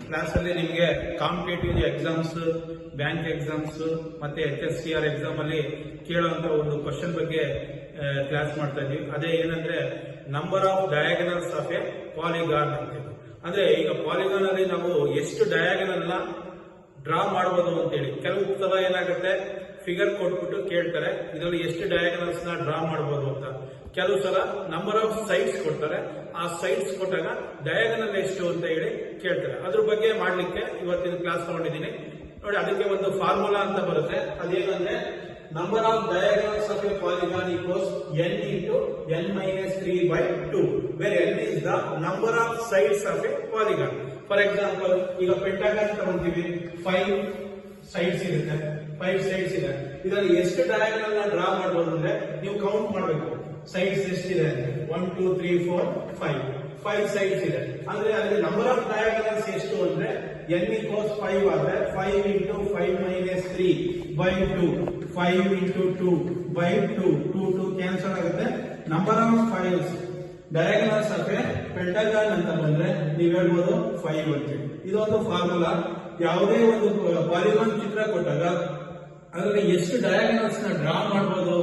Class ಅಲ್ಲಿ ನಿಮಗೆ competitive exams, bank exams ಮತ್ತೆ HSCR ಎಕ್ಸಾಮ್ ಅಲ್ಲಿ ಕೇಳುವಂತ ಒಂದು ಕ್ವಶನ್ ಬಗ್ಗೆ ಕ್ಲಾಸ್ ಮಾಡ್ತಾ ಇದೀವಿ. ಅದೇ ಏನಂದ್ರೆ number of diagonals of a polygon ಅಂತ. ಅಂದ್ರೆ ಈಗ ಪಾಲಿಗಾನ್ ಅಲ್ಲಿ ನಾವು ಎಷ್ಟು ಡಯಾಗನಲ್ ನ ಡ್ರಾ ಮಾಡಬಹುದು ಅಂತೇಳಿ ಕೆಲವು ಸಲ ಏನಾಗುತ್ತೆ ಫಿಗರ್ ಕೊಟ್ಬಿಟ್ಟು ಕೇಳ್ತಾರೆ ಇದರಲ್ಲಿ ಎಷ್ಟು ಡಯಾಗನಲ್ಸ್ ನ ಡ್ರಾ ಮಾಡಬಹುದು ಅಂತ. ಕೆಲವು ಸಲ ನಂಬರ್ ಆಫ್ ಸೈಡ್ಸ್ ಕೊಡ್ತಾರೆ, ಆ ಸೈಡ್ಸ್ ಕೊಟ್ಟಾಗ ಡಯಾಗನಲ್ ಎಷ್ಟು ಅಂತ ಹೇಳಿ ಕೇಳ್ತಾರೆ. ಅದ್ರ ಬಗ್ಗೆ ಮಾಡ್ಲಿಕ್ಕೆ ಇವತ್ತಿನ ಕ್ಲಾಸ್ ತಗೊಂಡಿದ್ದೀನಿ ನೋಡಿ. ಅದಕ್ಕೆ ಒಂದು ಫಾರ್ಮುಲಾ ಅಂತ ಬರುತ್ತೆ. ಅದೇನಂದ್ರೆ number of diagonals of a polygon equals n into n minus 3 by 2 where n is the number of sides of a polygon. For example ಈಗ ಪೆಂಟಾಗಾನ್ ತಗೊಂತೀವಿ, 5 ಸೈಡ್ಸ್ ಇರುತ್ತೆ, 5 ಸೈಡ್ಸ್ ಇದೆ. ಇದರಲ್ಲಿ ಎಷ್ಟು ಡಯಾಗನಲ್ ನ ಡ್ರಾ ಮಾಡಬಹುದು ಅಂದ್ರೆ ನೀವು ಕೌಂಟ್ ಮಾಡಬೇಕು. ಸೈಡ್ಸ್ ಎಷ್ಟಿದೆ ಅಂದ್ರೆ 1 2 3 4 5 ಸೈಡ್ಸ್ ಇದೆ. ಅಂದ್ರೆ ಅದರಲ್ಲಿ ನಂಬರ್ ಆಫ್ ಡಯಾಗನಲ್ಸ್ ಎಷ್ಟು ಅಂದ್ರೆ n equals 5 ಆದ್ರೆ 5 into 5 minus 3 by 2 5 into 2 by 2 2 cancel ಆಗುತ್ತೆ. Number of files diagonals of a pentagon ಅಂತ ಬಂದ್ರೆ ನೀವು ಹೇಳ್ಬೋದು 5 ಅಂತ. ಇದೊಂದು ಫಾರ್ಮುಲಾ. ಯಾವುದೇ ಒಂದು ಪಾಲಿಗಾನ್ ಚಿತ್ರ ಕೊಟ್ಟಾಗ ಅದರಲ್ಲಿ ಎಷ್ಟು ಡಯಾಗನಲ್ಸ್ ನ ಡ್ರಾ ಮಾಡಬಹುದು,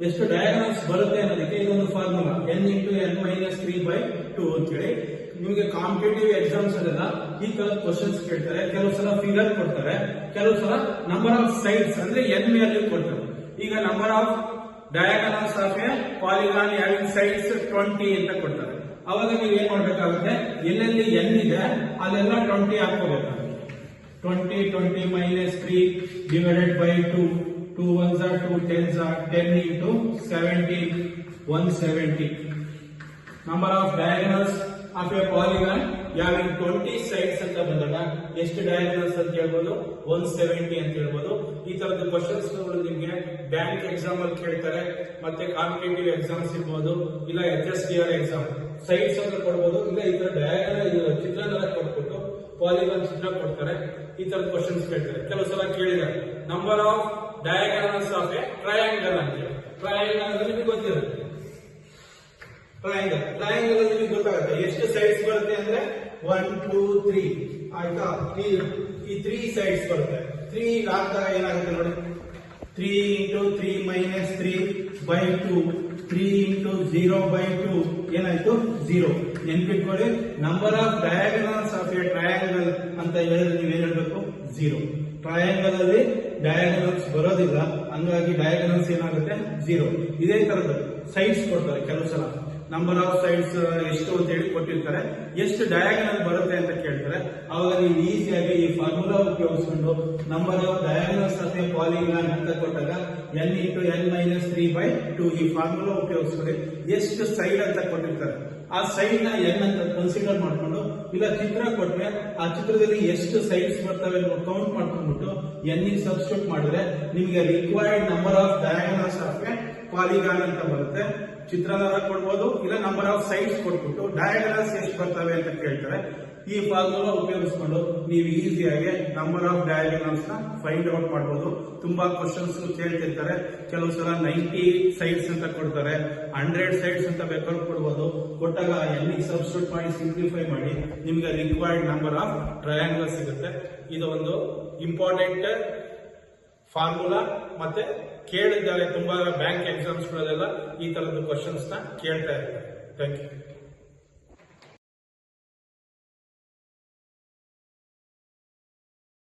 ಎಷ್ಟು ಡಯಾಗನಲ್ಸ್ ಬರುತ್ತೆ ಅನ್ನೋದಕ್ಕೆ ಇದೊಂದು formula n into n minus 3 by 2 ಅಂತ ಹೇಳಿ. ನಿಮಗೆ ಕಾಂಪಿಟೇಟಿವ್ ಎಕ್ಸಾಮ್ಸ್ ಅಲ್ಲೆಲ್ಲ ಈ ತರ ಕ್ವಶನ್ಸ್ ಕೇಳ್ತಾರೆ. ಕೆಲವು ಸಲ ಫಿಗರ್ ಕೊಡ್ತಾರೆ, ಕೆಲವು ಸಲ ನಂಬರ್ ಆಫ್ ಸೈಡ್ಸ್ ಅಂದ್ರೆ n ವ್ಯಾಲ್ಯೂ ಕೊಡ್ತಾರೆ. ಈಗ number of diagonals of a polygon having sides 20 ಅಂತ ಕೊಡ್ತಾರೆ. ಅವಾಗ ನೀವು ಏನ್ ಮಾಡ್ಬೇಕಾಗುತ್ತೆ, ಎಲ್ಲೆಲ್ಲಿ n ಇದೆ ಅಲ್ಲೆಲ್ಲ 20 ಹಾಕೋಬೇಕಾಗುತ್ತೆ. 20 20 minus 3 divided by 2 2 1s are 2 10s are 10 into 70 170. Number of diagonals of a polygon having 20 sides ಅಂತ ಬಂದಾಗ ಎಷ್ಟು ಡಯಾಗನಲ್ಸ್ ಅಂತ ಹೇಳ್ಬೋದು, 170 ಅಂತ ಹೇಳ್ಬೋದು. ಈ ತರದ ಕ್ವಶನ್ಸ್ ನಿಮ್ಗೆ ಬ್ಯಾಂಕ್ ಎಕ್ಸಾಮ್ ಅಲ್ಲಿ ಕೇಳ್ತಾರೆ, ಮತ್ತೆ ಕಾಂಪಿಟೇಟಿವ್ ಎಕ್ಸಾಮ್ಸ್ ಇರ್ಬೋದು, ಇಲ್ಲ HSCR ಎಕ್ಸಾಮ್ ಸೈಡ್ಸ್ ಅಂತ ಕೊಡ್ಬೋದು, ಇಲ್ಲ ಈ ತರ ಡಯಾಗನಲ್ ಚಿತ್ರನ ಕೊಟ್ಬಿಟ್ಟು ಪಾಲಿಗಾನ್ ಚಿತ್ರ ಕೊಡ್ತಾರೆ. ಈ ತರದ ಕ್ವಶನ್ಸ್ ಕೇಳ್ತಾರೆ. ಕೆಲವು ಸಲ ಕೇಳಿದ್ದಾರೆ number of diagonals of A triangle ಅಂತ ಹೇಳಿ. ಟ್ರಯಾಂಗಲ್ ಅಂದ್ರೆ ನಿಮಗೆ ಗೊತ್ತಿರುತ್ತೆ. ಟ್ರಯಾಂಗಲ್ ಅಲ್ಲಿ ನಿಮಗೆ ಗೊತ್ತಾಗುತ್ತೆ ಎಷ್ಟು ಸೈಡ್ಸ್ ಬರುತ್ತೆ ಅಂದ್ರೆ 1 2 3 ಆಯ್ತಾ. ಈ 3 ಸೈಡ್ಸ್ ಬರುತ್ತೆ. 3 ಹಾಕಿದಾಗ ಏನಾಗುತ್ತೆ ನೋಡಿ, 3 into 3 minus 3 by 2 3 into 0 by 2 ಏನಾಯ್ತು 0. ನೆನ್ಪಿಟ್ಕೊಳ್ಳಿ, number of diagonals of A triangle ಅಂತ ಹೇಳಿದ್ರೆ ನೀವೇನ್ ಹೇಳ್ಬೇಕು 0. ಟ್ರಯಾಂಗಲ್ ಅಲ್ಲಿ ಡಯಾಗನಲ್ಸ್ ಬರೋದಿಲ್ಲ, ಹಂಗಾಗಿ ಡಯಾಗನಲ್ಸ್ ಏನಾಗುತ್ತೆ 0. ಇದೇ ತರದ್ದು ಸೈಡ್ಸ್ ಕೊಡ್ತಾರೆ. ಕೆಲವು ಸಲ ನಂಬರ್ ಆಫ್ ಸೈಡ್ಸ್ ಎಷ್ಟು ಅಂತ ಹೇಳಿ ಕೊಟ್ಟಿರ್ತಾರೆ, ಎಷ್ಟು ಡಯಾಗನಲ್ ಬರುತ್ತೆ ಅಂತ ಕೇಳ್ತಾರೆ. ಅವಾಗ ನೀವು ಈಸಿಯಾಗಿ ಈ ಫಾರ್ಮುಲಾ ಉಪಯೋಗಿಸಿಕೊಂಡು number of diagonals of a polygon ಅಂತ ಕೊಟ್ಟಾಗ n into n minus 3 by 2 ಈ ಫಾರ್ಮುಲಾ ಉಪಯೋಗಿಸ್ಕೊಂಡು ಎಷ್ಟು ಸೈಡ್ ಅಂತ ಕೊಟ್ಟಿರ್ತಾರೆ ಆ ಸೈಡ್ ನ n ಅಂತ ಕನ್ಸಿಡರ್ ಮಾಡ್ಕೊಂಡು, ಇಲ್ಲ ಚಿತ್ರ ಕೊಟ್ರೆ ಆ ಚಿತ್ರದಲ್ಲಿ ಎಷ್ಟು ಸೈಡ್ಸ್ ಬರ್ತವೆ ಕೌಂಟ್ ಮಾಡ್ಕೊಂಡ್ಬಿಟ್ಟು n ಗೆ ಸಬ್ಸ್ಟಿಟ್ಯೂಟ್ ಮಾಡಿದ್ರೆ ನಿಮಗೆ required number of diagonals of a polygon ಅಂತ ಬರುತ್ತೆ. ಚಿತ್ರನ ಕೊಡ್ಬೋದು, ಇಲ್ಲ ನಂಬರ್ ಆಫ್ ಸೈಡ್ಸ್ ಕೊಟ್ಬಿಟ್ಟು ಡಯಾಗನಲ್ಸ್ ಎಷ್ಟು ಬರ್ತವೆ ಅಂತ ಕೇಳ್ತಾರೆ. ಈ ಫಾರ್ಮುಲಾ ಉಪಯೋಗಿಸ್ಕೊಂಡು ನೀವು ಈಸಿಯಾಗಿ ನಂಬರ್ ಆಫ್ ಡಯಾಗನಲ್ಸ್ ನ ಫೈಂಡ್ ಔಟ್ ಮಾಡಬಹುದು. ತುಂಬಾ ಕ್ವಶನ್ಸ್ ಕೇಳ್ತಿರ್ತಾರೆ. ಕೆಲವು ಸಲ 90 ಸೈಡ್ಸ್ ಅಂತ ಕೊಡ್ತಾರೆ, 100 ಸೈಡ್ಸ್ ಅಂತ ಬೇಕಾದ್ರೂ ಕೊಡ್ಬೋದು. ಕೊಟ್ಟಾಗ n ಗೆ ಸಬ್ಸ್ಟಿಟ್ಯೂಟ್ ಮಾಡಿ ಸಿಂಪ್ಲಿಫೈ ಮಾಡಿ ನಿಮ್ಗೆ ರಿಕ್ವೈರ್ಡ್ ನಂಬರ್ ಆಫ್ ಟ್ರಯಾಂಗಲ್ ಸಿಗುತ್ತೆ. ಇದು ಒಂದು ಇಂಪಾರ್ಟೆಂಟ್ ಫಾರ್ಮುಲಾ. ಮತ್ತೆ ಕೇಳಿದ್ದಾರೆ ತುಂಬಾ ಬ್ಯಾಂಕ್ ಎಕ್ಸಾಮ್ಸ್ ಗಳಲ್ಲೆಲ್ಲ ಈ ತರದ ಕ್ವಶನ್ಸ್ ನ ಕೇಳ್ತಾ ಇರ್ತಾರೆ. Thank you.